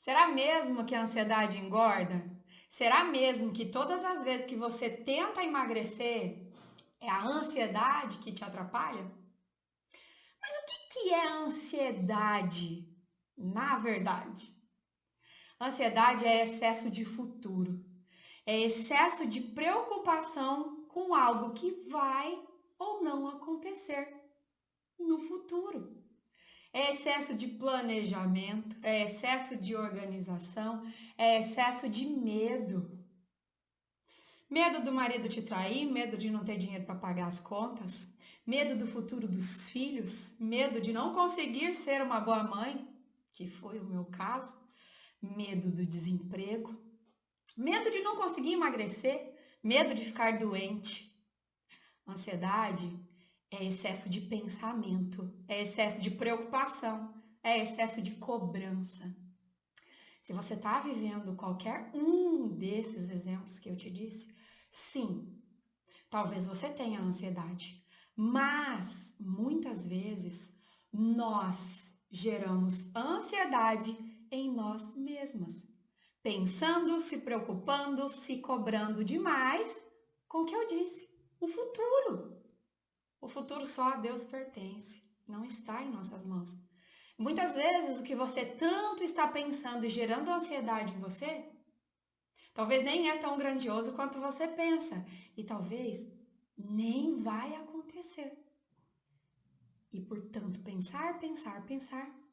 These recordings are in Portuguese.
Será mesmo que a ansiedade engorda? Será mesmo que todas as vezes que você tenta emagrecer é a ansiedade que te atrapalha? Mas o que é ansiedade, na verdade? Ansiedade é excesso de futuro, é excesso de preocupação com algo que vai ou não acontecer no futuro. É excesso de planejamento, é excesso de organização, é excesso de medo. Medo do marido te trair, medo de não ter dinheiro para pagar as contas, medo do futuro dos filhos, medo de não conseguir ser uma boa mãe, que foi o meu caso, medo do desemprego, medo de não conseguir emagrecer, medo de ficar doente. Ansiedade é excesso de pensamento, é excesso de preocupação, é excesso de cobrança. Se você está vivendo qualquer um desses exemplos que eu te disse, sim, talvez você tenha ansiedade, mas muitas vezes nós geramos ansiedade em nós mesmas, pensando, se preocupando, se cobrando demais com o que eu disse, o futuro. O futuro só a Deus pertence, não está em nossas mãos. Muitas vezes o que você tanto está pensando e gerando ansiedade em você, talvez nem é tão grandioso quanto você pensa e talvez nem vai acontecer. E por tanto pensar,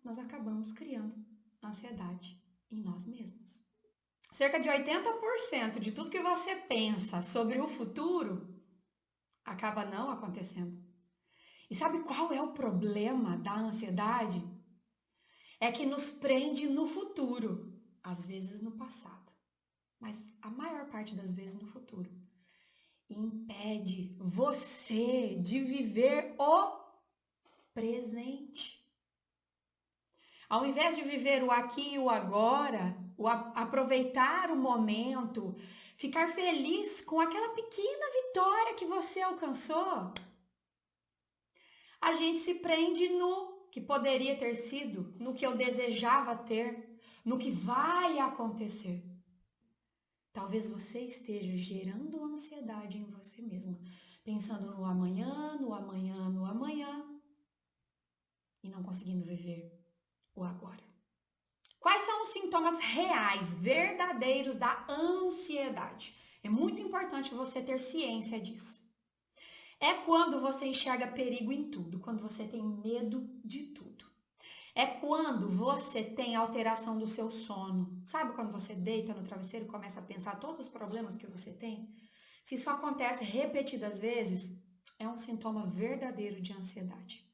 nós acabamos criando ansiedade em nós mesmos. Cerca de 80% de tudo que você pensa sobre o futuro acaba não acontecendo. E sabe qual é o problema da ansiedade? É que nos prende no futuro, às vezes no passado, mas a maior parte das vezes no futuro. E impede você de viver o presente. Ao invés de viver o aqui e o agora, aproveitar o momento, ficar feliz com aquela pequena vitória que você alcançou, a gente se prende no que poderia ter sido, no que eu desejava ter, no que vai acontecer. Talvez você esteja gerando ansiedade em você mesma, pensando no amanhã, no amanhã, no amanhã e não conseguindo viver o agora. Quais são os sintomas reais, verdadeiros da ansiedade? É muito importante você ter ciência disso. É quando você enxerga perigo em tudo, quando você tem medo de tudo. É quando você tem alteração do seu sono. Sabe quando você deita no travesseiro e começa a pensar todos os problemas que você tem? Se isso acontece repetidas vezes, é um sintoma verdadeiro de ansiedade.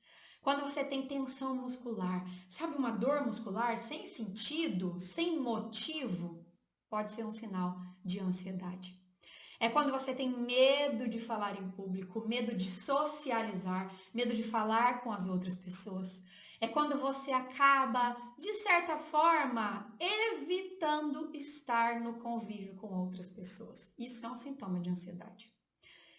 Quando você tem tensão muscular, sabe uma dor muscular sem sentido, sem motivo, pode ser um sinal de ansiedade. É quando você tem medo de falar em público, medo de socializar, medo de falar com as outras pessoas. É quando você acaba, de certa forma, evitando estar no convívio com outras pessoas. Isso é um sintoma de ansiedade.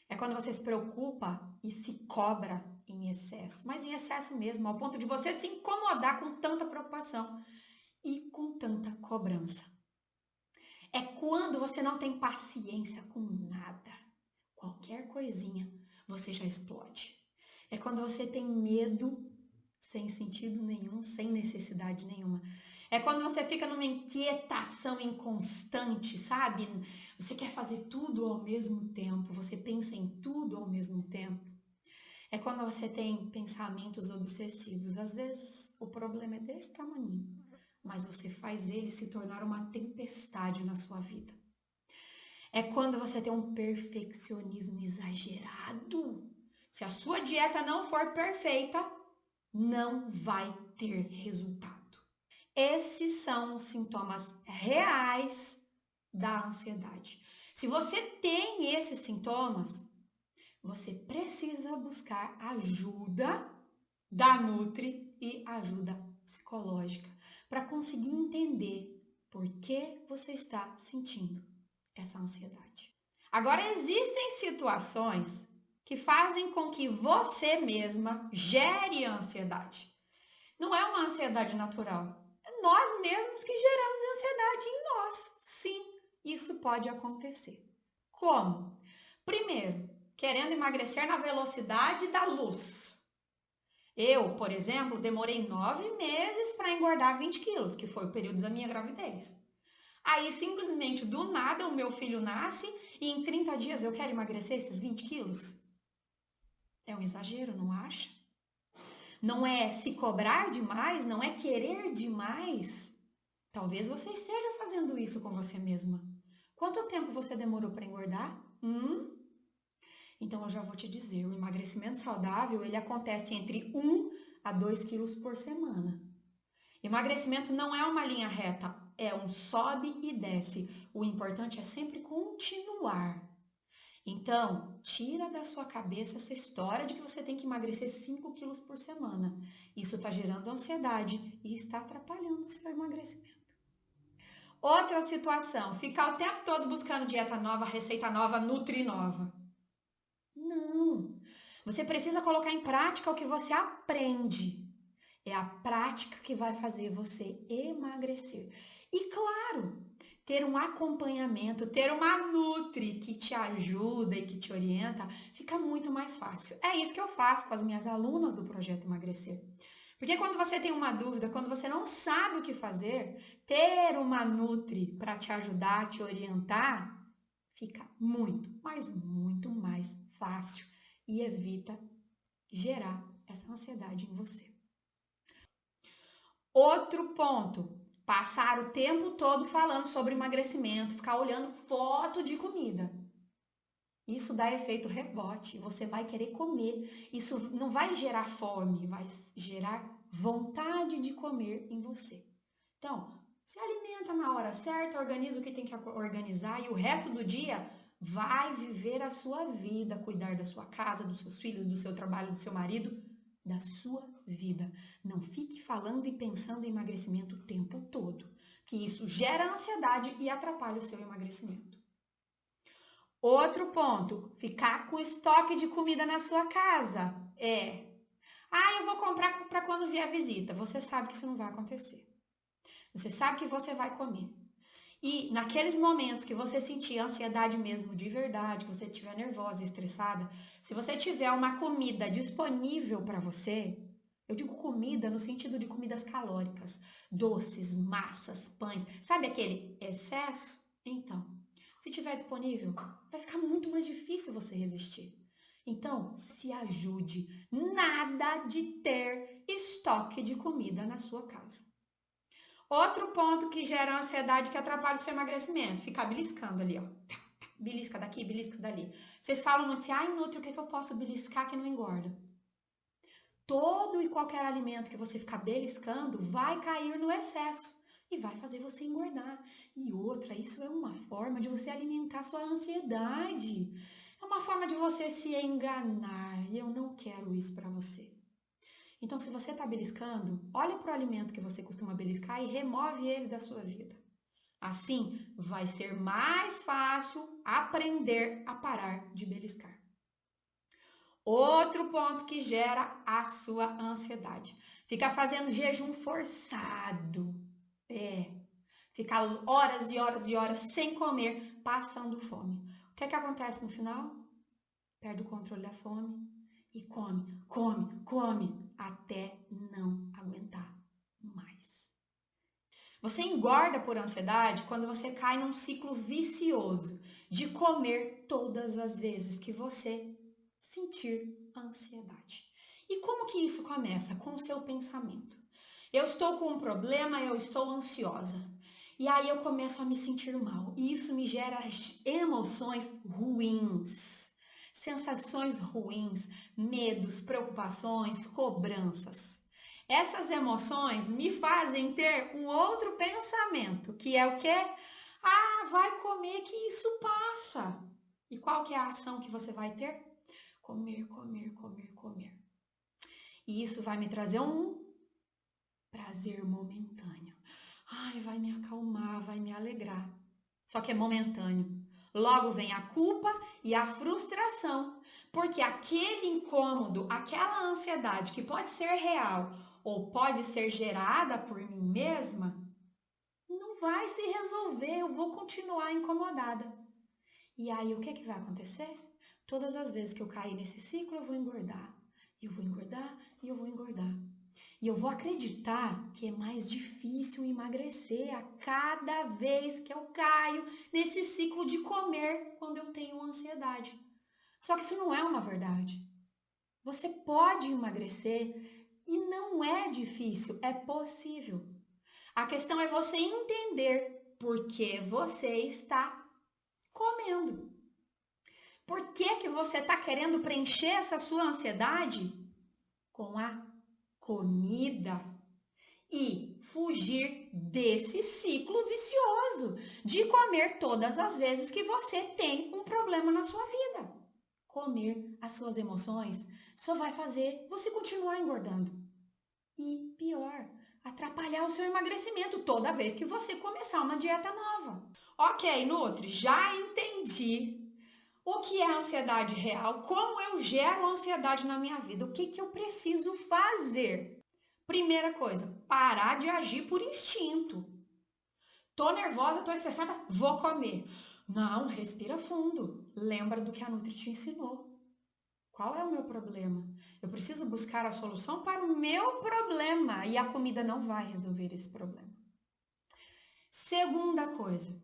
É quando você se preocupa e se cobra em excesso, mas em excesso mesmo, ao ponto de você se incomodar com tanta preocupação e com tanta cobrança. É quando você não tem paciência com nada. Qualquer coisinha você já explode. É quando você tem medo sem sentido nenhum, sem necessidade nenhuma. É quando você fica numa inquietação inconstante, sabe? Você quer fazer tudo ao mesmo tempo, você pensa em tudo ao mesmo tempo. É quando você tem pensamentos obsessivos. Às vezes o problema é desse tamanho, mas você faz ele se tornar uma tempestade na sua vida. É quando você tem um perfeccionismo exagerado. Se a sua dieta não for perfeita, não vai ter resultado. Esses são os sintomas reais da ansiedade. Se você tem esses sintomas, você precisa buscar ajuda da Nutri e ajuda psicológica para conseguir entender por que você está sentindo essa ansiedade. Agora, existem situações que fazem com que você mesma gere ansiedade. Não é uma ansiedade natural. É nós mesmos que geramos pode acontecer. Como? Primeiro, querendo emagrecer na velocidade da luz. Eu, por exemplo, demorei 9 meses para engordar 20 quilos, que foi o período da minha gravidez. Aí, simplesmente, do nada, o meu filho nasce e em 30 dias eu quero emagrecer esses 20 quilos? É um exagero, não acha? Não é se cobrar demais, não é querer demais. Talvez você esteja fazendo isso com você mesma. Quanto tempo você demorou para engordar? Então eu já vou te dizer, o emagrecimento saudável, ele acontece entre 1 a 2 quilos por semana. Emagrecimento não é uma linha reta, é um sobe e desce. O importante é sempre continuar. Então, tira da sua cabeça essa história de que você tem que emagrecer 5 quilos por semana. Isso está gerando ansiedade e está atrapalhando o seu emagrecimento. Outra situação, ficar o tempo todo buscando dieta nova, receita nova, nutri nova. Não. Você precisa colocar em prática o que você aprende. É a prática que vai fazer você emagrecer. E claro, ter um acompanhamento, ter uma nutri que te ajuda e que te orienta, fica muito mais fácil. É isso que eu faço com as minhas alunas do Projeto Emagrecer. Porque quando você tem uma dúvida, quando você não sabe o que fazer, ter uma nutri para te ajudar, te orientar, fica muito, mas muito mais fácil e evita gerar essa ansiedade em você. Outro ponto, passar o tempo todo falando sobre emagrecimento, ficar olhando foto de comida. Isso dá efeito rebote, você vai querer comer. Isso não vai gerar fome, vai gerar vontade de comer em você. Então, se alimenta na hora certa, organiza o que tem que organizar e o resto do dia vai viver a sua vida, cuidar da sua casa, dos seus filhos, do seu trabalho, do seu marido, da sua vida. Não fique falando e pensando em emagrecimento o tempo todo, que isso gera ansiedade e atrapalha o seu emagrecimento. Outro ponto, ficar com estoque de comida na sua casa. Eu vou comprar para quando vier a visita. Você sabe que isso não vai acontecer. Você sabe que você vai comer. E naqueles momentos que você sentir ansiedade mesmo de verdade, que você estiver nervosa e estressada, se você tiver uma comida disponível para você, eu digo comida no sentido de comidas calóricas, doces, massas, pães, sabe aquele excesso? Então, se tiver disponível, vai ficar muito mais difícil você resistir. Então, se ajude. Nada de ter estoque de comida na sua casa. Outro ponto que gera ansiedade, que atrapalha o seu emagrecimento, ficar beliscando ali, ó. Belisca daqui, belisca dali. Vocês falam muito assim, Nutri, o que eu posso beliscar que não engorda? Todo e qualquer alimento que você ficar beliscando vai cair no excesso e vai fazer você engordar. E outra, isso é uma forma de você alimentar sua ansiedade. É uma forma de você se enganar. E eu não quero isso para você. Então, se você está beliscando, olha para o alimento que você costuma beliscar e remove ele da sua vida. Assim, vai ser mais fácil aprender a parar de beliscar. Outro ponto que gera a sua ansiedade. Ficar fazendo jejum forçado. Ficar horas e horas e horas sem comer, passando fome. O que acontece no final? Perde o controle da fome e come, até não aguentar mais. Você engorda por ansiedade quando você cai num ciclo vicioso de comer todas as vezes que você sentir ansiedade. E como que isso começa? Com o seu pensamento. Eu estou com um problema, eu estou ansiosa. E aí eu começo a me sentir mal. E isso me gera emoções ruins. Sensações ruins, medos, preocupações, cobranças. Essas emoções me fazem ter um outro pensamento, que é o quê? Vai comer que isso passa. E qual que é a ação que você vai ter? Comer. E isso vai me trazer um prazer momentâneo. Vai me acalmar, vai me alegrar. Só que é momentâneo. Logo vem a culpa e a frustração, porque aquele incômodo, aquela ansiedade que pode ser real ou pode ser gerada por mim mesma, não não vai se resolver, eu vou continuar incomodada. E aí, o que vai acontecer? Todas as vezes que eu cair nesse ciclo, eu vou engordar. Eu vou engordar e eu vou engordar. E eu vou acreditar que é mais difícil emagrecer a cada vez que eu caio nesse ciclo de comer quando eu tenho ansiedade. Só que isso não é uma verdade. Você pode emagrecer e não é difícil, é possível. A questão é você entender por que você está comendo. Por que você está querendo preencher essa sua ansiedade com a comida e fugir desse ciclo vicioso de comer todas as vezes que você tem um problema na sua vida? Comer as suas emoções só vai fazer você continuar engordando. E pior, atrapalhar o seu emagrecimento toda vez que você começar uma dieta nova. Ok, Nutri, já entendi o que é ansiedade real, como eu gero ansiedade na minha vida, o que eu preciso fazer. Primeira coisa, parar de agir por instinto. Tô nervosa, tô estressada, vou comer. Não, respira fundo. Lembra do que a Nutri te ensinou. Qual é o meu problema? Eu preciso buscar a solução para o meu problema e a comida não vai resolver esse problema. Segunda coisa,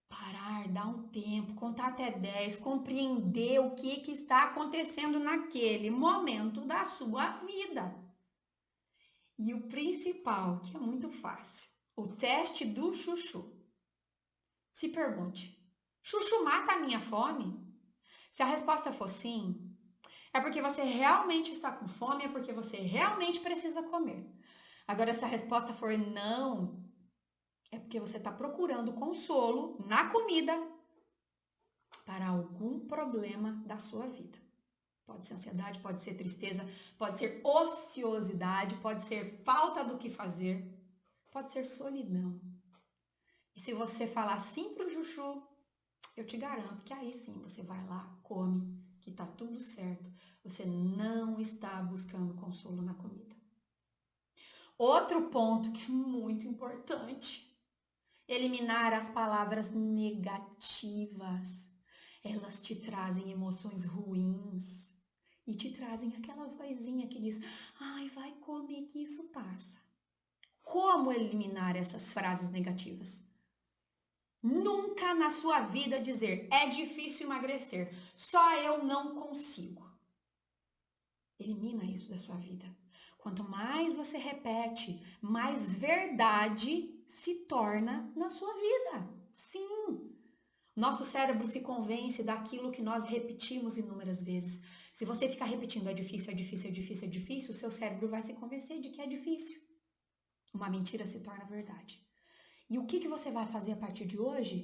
parar, dar um tempo, contar até 10, compreender o que está acontecendo naquele momento da sua vida. E o principal, que é muito fácil, o teste do chuchu. Se pergunte, chuchu mata a minha fome? Se a resposta for sim, é porque você realmente está com fome, é porque você realmente precisa comer. Agora, se a resposta for não, é porque você está procurando consolo na comida para algum problema da sua vida. Pode ser ansiedade, pode ser tristeza, pode ser ociosidade, pode ser falta do que fazer, pode ser solidão. E se você falar sim pro chuchu, eu te garanto que aí sim você vai lá, come, que tá tudo certo. Você não está buscando consolo na comida. Outro ponto que é muito importante, eliminar as palavras negativas. Elas te trazem emoções ruins e te trazem aquela vozinha que diz: ai, vai comer que isso passa. Como eliminar essas frases negativas? Nunca na sua vida dizer: é difícil emagrecer, só eu não consigo. Elimina isso da sua vida. Quanto mais você repete, mais verdade se torna na sua vida. Sim. Nosso cérebro se convence daquilo que nós repetimos inúmeras vezes. Se você ficar repetindo é difícil, é difícil, é difícil, é difícil, o seu cérebro vai se convencer de que é difícil. Uma mentira se torna verdade. E o que você vai fazer a partir de hoje?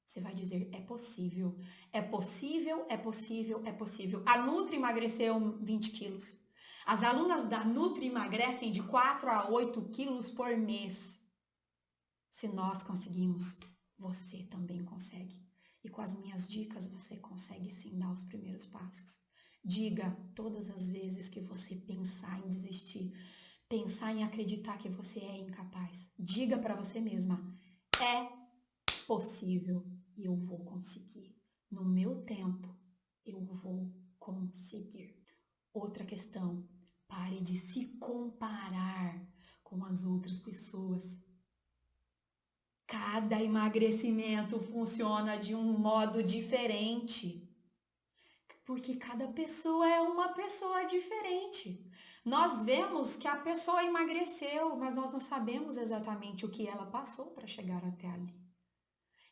Você vai dizer: é possível, é possível, é possível, é possível. A Nutri emagreceu 20 quilos. As alunas da Nutri emagrecem de 4 a 8 quilos por mês. Se nós conseguimos, você também consegue. E com as minhas dicas, você consegue sim dar os primeiros passos. Diga todas as vezes que você pensar em desistir, pensar em acreditar que você é incapaz. Diga para você mesma: é possível e eu vou conseguir. No meu tempo, eu vou conseguir. Outra questão, pare de se comparar com as outras pessoas. Cada emagrecimento funciona de um modo diferente. Porque cada pessoa é uma pessoa diferente. Nós vemos que a pessoa emagreceu, mas nós não sabemos exatamente o que ela passou para chegar até ali.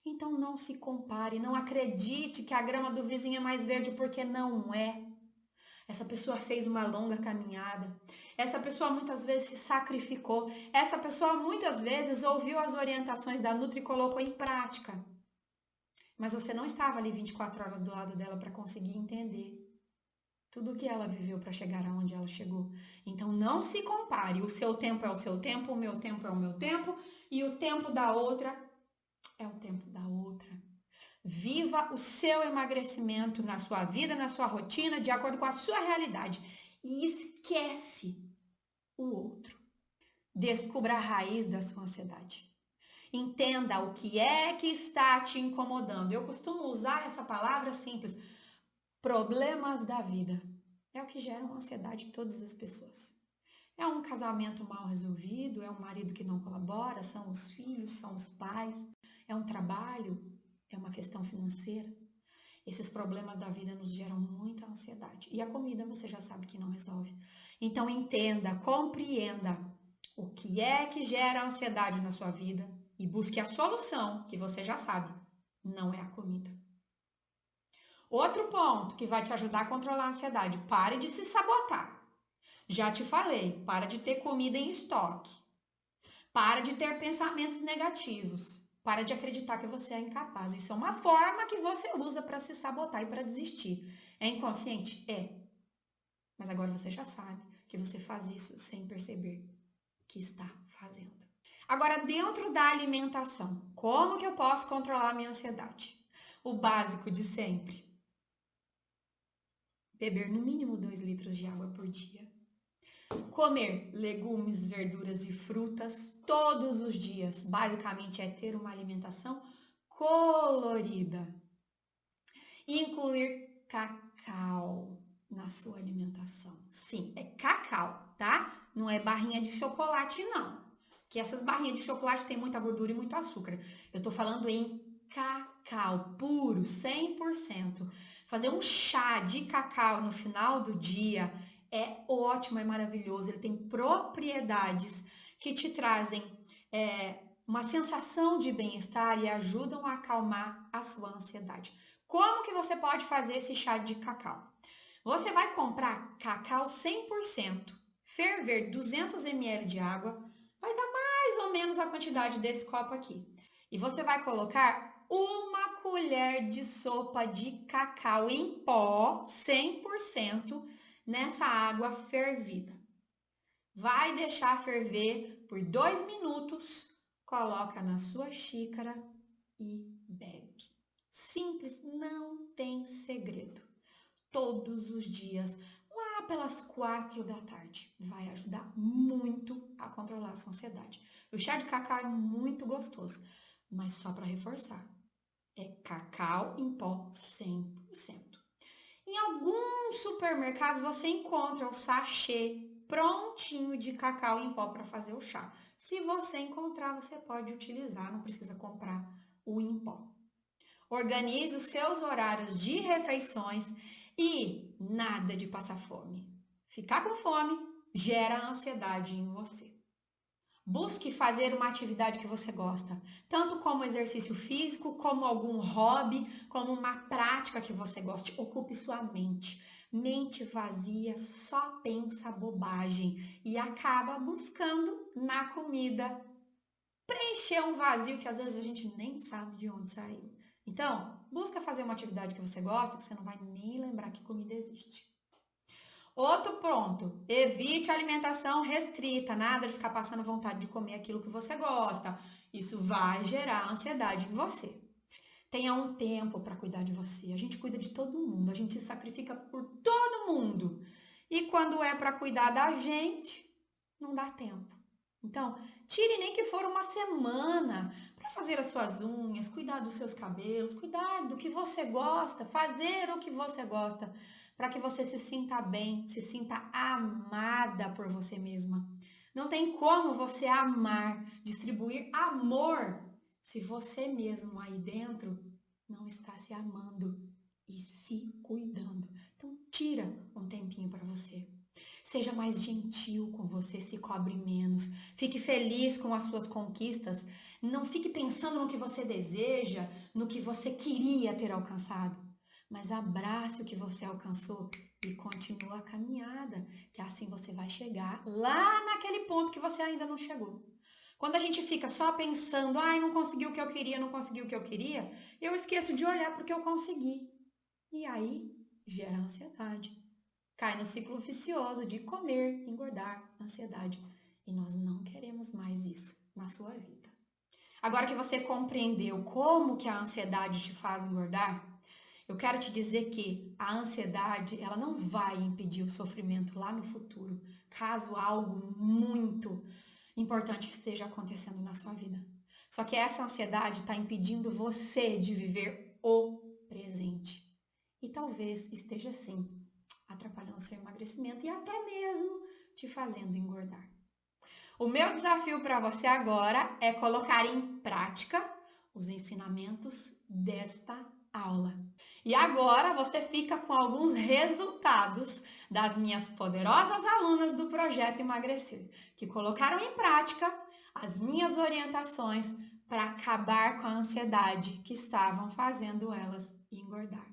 Então não se compare, não acredite que a grama do vizinho é mais verde, porque não é. Essa pessoa fez uma longa caminhada. Essa pessoa muitas vezes se sacrificou. Essa pessoa muitas vezes ouviu as orientações da Nutri e colocou em prática. Mas você não estava ali 24 horas do lado dela para conseguir entender tudo o que ela viveu para chegar aonde ela chegou. Então não se compare. O seu tempo é o seu tempo, o meu tempo é o meu tempo e o tempo da outra é o tempo da outra. Viva o seu emagrecimento na sua vida, na sua rotina, de acordo com a sua realidade. E esquece o outro. Descubra a raiz da sua ansiedade. Entenda o que é que está te incomodando. Eu costumo usar essa palavra simples. Problemas da vida. É o que gera uma ansiedade em todas as pessoas. É um casamento mal resolvido, é um marido que não colabora, são os filhos, são os pais, é um trabalho, é uma questão financeira. Esses problemas da vida nos geram muita ansiedade. E a comida você já sabe que não resolve. Então entenda, compreenda o que é que gera ansiedade na sua vida e busque a solução, que você já sabe, não é a comida. Outro ponto que vai te ajudar a controlar a ansiedade, pare de se sabotar. Já te falei, para de ter comida em estoque. Para de ter pensamentos negativos. Para de acreditar que você é incapaz. Isso é uma forma que você usa para se sabotar e para desistir. É inconsciente? É. Mas agora você já sabe que você faz isso sem perceber que está fazendo. Agora, dentro da alimentação, como que eu posso controlar a minha ansiedade? O básico de sempre. Beber no mínimo 2 litros de água por dia. Comer legumes, verduras e frutas todos os dias. Basicamente é ter uma alimentação colorida. Incluir cacau na sua alimentação. Sim, é cacau, tá? Não é barrinha de chocolate, não. Que essas barrinhas de chocolate têm muita gordura e muito açúcar. Eu tô falando em cacau puro, 100%. Fazer um chá de cacau no final do dia é ótimo, é maravilhoso. Ele tem propriedades que te trazem uma sensação de bem-estar e ajudam a acalmar a sua ansiedade. Como que você pode fazer esse chá de cacau? Você vai comprar cacau 100%, ferver 200 ml de água, vai dar mais ou menos a quantidade desse copo aqui. E você vai colocar uma colher de sopa de cacau em pó, 100%, nessa água fervida. Vai deixar ferver por 2 minutos, coloca na sua xícara e bebe. Simples, não tem segredo. Todos os dias, lá pelas 4 da tarde. Vai ajudar muito a controlar a sua ansiedade. O chá de cacau é muito gostoso, mas só para reforçar, é cacau em pó 100%. Em alguns supermercados você encontra o sachê prontinho de cacau em pó para fazer o chá. Se você encontrar, você pode utilizar, não precisa comprar o em pó. Organize os seus horários de refeições e nada de passar fome. Ficar com fome gera ansiedade em você. Busque fazer uma atividade que você gosta, tanto como exercício físico, como algum hobby, como uma prática que você goste. Ocupe sua mente. Mente vazia só pensa bobagem e acaba buscando na comida preencher um vazio que às vezes a gente nem sabe de onde saiu. Então, busca fazer uma atividade que você gosta, que você não vai nem lembrar que comida existe. Outro ponto, evite alimentação restrita, nada de ficar passando vontade de comer aquilo que você gosta. Isso vai gerar ansiedade em você. Tenha um tempo para cuidar de você. A gente cuida de todo mundo, a gente se sacrifica por todo mundo. E quando é para cuidar da gente, não dá tempo. Então, tire nem que for uma semana para fazer as suas unhas, cuidar dos seus cabelos, cuidar do que você gosta, fazer o que você gosta, para que você se sinta bem, se sinta amada por você mesma. Não tem como você amar, distribuir amor, se você mesmo aí dentro não está se amando e se cuidando. Então, tira um tempinho para você. Seja mais gentil com você, se cobre menos. Fique feliz com as suas conquistas. Não fique pensando no que você deseja, no que você queria ter alcançado. Mas abrace o que você alcançou e continue a caminhada, que assim você vai chegar lá naquele ponto que você ainda não chegou. Quando a gente fica só pensando, ai, não consegui o que eu queria, não consegui o que eu queria, eu esqueço de olhar para o que eu consegui. E aí gera ansiedade. Cai no ciclo vicioso de comer, engordar, ansiedade. E nós não queremos mais isso na sua vida. Agora que você compreendeu como que a ansiedade te faz engordar, eu quero te dizer que a ansiedade, ela não vai impedir o sofrimento lá no futuro, caso algo muito importante esteja acontecendo na sua vida. Só que essa ansiedade está impedindo você de viver o presente. E talvez esteja, sim, atrapalhando seu emagrecimento e até mesmo te fazendo engordar. O meu desafio para você agora é colocar em prática os ensinamentos desta aula. E agora você fica com alguns resultados das minhas poderosas alunas do Projeto Emagrecer, que colocaram em prática as minhas orientações para acabar com a ansiedade que estavam fazendo elas engordar.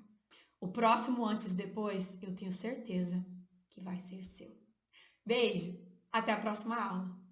O próximo antes e depois, eu tenho certeza que vai ser seu. Beijo, até a próxima aula.